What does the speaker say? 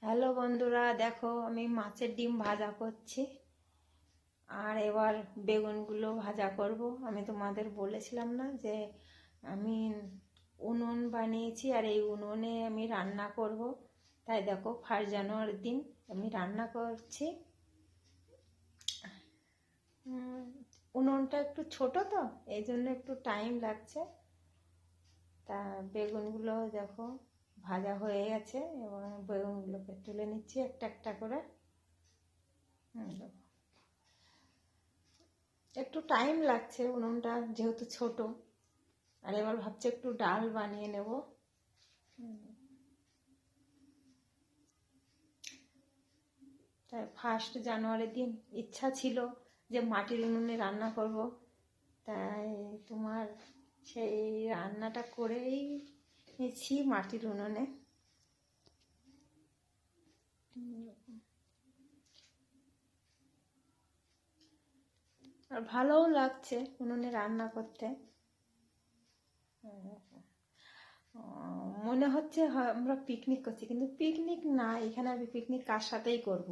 Hello বন্ধুরা, দেখো আমি মাছের ডিম ভাজা করছি। আর এবার বেগুনগুলো ভাজা করব। আমি তোমাদের বলেছিলাম না যে আমি উনুন বানিয়েছি আর এই উনুনে আমি রান্না করব। তাই দেখো 1 জানুয়ারির দিন আমি রান্না করছি। উনুনটা একটু ছোট তো, এই জন্য একটু টাইম লাগছে। তা বেগুনগুলো দেখো ভাজা হয়ে গেছে এবং বেগুনগুলোকে তুলে নিচ্ছি একটা একটা করে। একটু টাইম লাগছে উনুনটা যেহেতু ছোট। আর এবার ভাবছি একটু ডাল বানিয়ে নেব। তাই 1 জানুয়ারির দিন ইচ্ছা ছিল যে মাটির উনুনে রান্না করব। তাই তোমার সেই রান্নাটা করেই নিচ্ছি মাটির উনুনে। আর ভালোও লাগছে উনুনে রান্না করতে। মনে হচ্ছে আমরা পিকনিক করছি, কিন্তু পিকনিক না, এখানে আমি পিকনিক কার সাথেই করব।